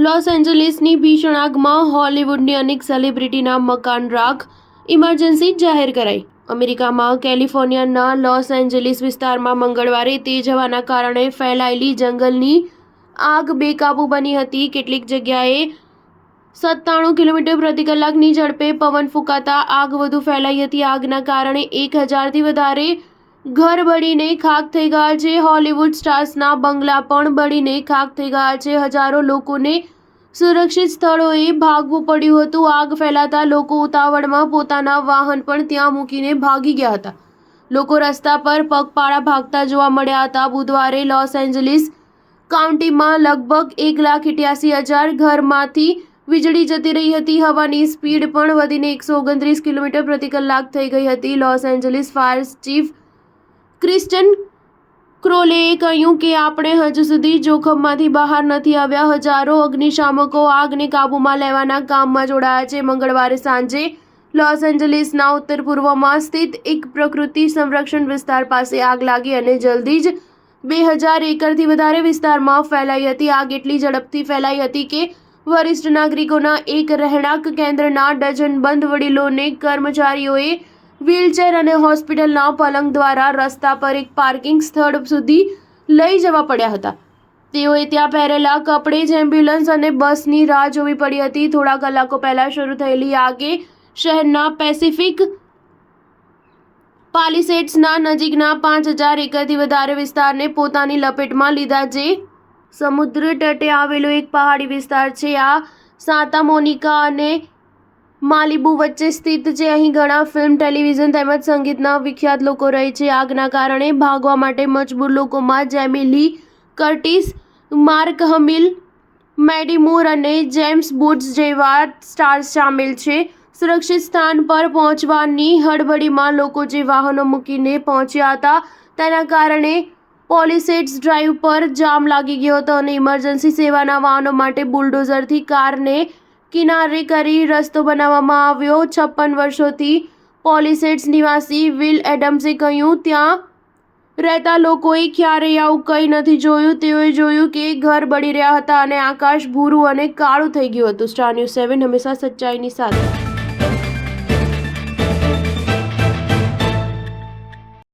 Loss એન્જલિસની ભીષણ આગમાં હોલિવૂડની અનેક સેલિબ્રિટીના મકાન રાખ, ઇમરજન્સી જાહેર કરાઈ. અમેરિકામાં કેલિફોર્નિયાના લોસ એન્જલિસ વિસ્તારમાં મંગળવારે તેજ હવાના કારણે ફેલાયેલી જંગલની આગ બેકાબૂ બની હતી. કેટલીક જગ્યાએ 97 કિલોમીટર પ્રતિ કલાકની ઝડપે પવન ફૂંકાતા આગ વધુ ફેલાઈ હતી. આગના કારણે 1000થી વધારે ઘર બળીને ખાખ થઈ ગયા છે. હોલિવૂડ સ્ટાર્સના બંગલા પણ બળીને ખાખ થઈ ગયા છે. હજારો લોકોને સુરક્ષિત સ્થળોએ ભાગવું પડ્યું હતું. આગ ફેલાતા લોકો ઉતાવળમાં પોતાના વાહન પણ ત્યાં મૂકીને ભાગી ગયા હતા. લોકો રસ્તા પર પગપાળા ભાગતા જોવા મળ્યા હતા. બુધવારે લોસ એન્જલિસ કાઉન્ટીમાં લગભગ 1,88,000 ઘરમાંથી વીજળી જતી રહી હતી. હવાની સ્પીડ પણ વધીને 129 કિલોમીટર પ્રતિ કલાક થઈ ગઈ હતી. લોસ એન્જલિસ ફાયર ચીફ ક્રિસ્ટન ક્રોલેએ કહ્યું કે આપણે હજુ સુધી જોખમમાંથી બહાર નથી આવ્યા. હજારો અગ્નિશામકો આગને કાબૂમાં લેવાના કામમાં જોડાયા છે. મંગળવારે સાંજે લોસ એન્જલિસના ઉત્તર પૂર્વમાં સ્થિત એક પ્રકૃતિ સંરક્ષણ વિસ્તાર પાસે આગ લાગી અને જલ્દી જ 2000 એકરથી વધારે વિસ્તારમાં ફેલાઈ હતી. આગ એટલી ઝડપથી ફેલાઈ હતી કે વરિષ્ઠ નાગરિકોના એક રહેણાંક કેન્દ્રના ડઝનબંધ વડીલોને કર્મચારીઓએ વ્હીલચેર અને હોસ્પિટલના પલંગ દ્વારા રસ્તા પર એક પાર્કિંગ સ્થળ સુધી લઈ જવા પડ્યા હતા. તેઓએ ત્યાં પહેરેલા કપડે જ એમ્બ્યુલન્સ અને બસની રાહ જોવી પડી હતી. થોડા કલાકો પહેલા શરૂ થયેલી આગે શહેરના પેસિફિક પાલિસેડ્સના નજીકના 5000 એકરથી વધારે વિસ્તારને પોતાની લપેટમાં લીધા, જે સમુદ્ર તટે આવેલો એક પહાડી વિસ્તાર છે. આ સાંતા મોનિકા અને માલિબુ વચ્ચે સ્થિત છે. અહીં ઘણા ફિલ્મ, ટેલિવિઝન તેમજ સંગીતના વિખ્યાત લોકો રહે છે. આગના કારણે ભાગવા માટે મજબૂર લોકોમાં જેમી લી કર્ટિસ, માર્ક હમિલ, મેડી મૂર અને જેમ્સ વુડ્સ જેવા સ્ટાર્સ સામેલ છે. સુરક્ષિત સ્થાન પર પહોંચવાની હડબડીમાં લોકો જે વાહનો મૂકીને પહોંચ્યા હતા તેના કારણે પોલિસેડ્સ ડ્રાઈવ પર જામ લાગી ગયો હતો અને ઇમરજન્સી સેવાના વાહનો માટે બુલડોઝરથી કારને કિનારે કરી રસ્તો બનાવવામાં આવ્યો. 56 વર્ષોથી પોલિસેડ્સ નિવાસી વિલ એડમ્સે કહ્યું, ત્યાં રહેતા લોકોએ ક્યારેય આવું કંઈ નથી જોયું. તેઓએ જોયું કે ઘર બળી રહ્યા હતા અને આકાશ ભૂરું અને કાળું થઈ ગયું હતું. સ્ટાર ન્યૂઝ 7 હંમેશા સચ્ચાઈની સાથે.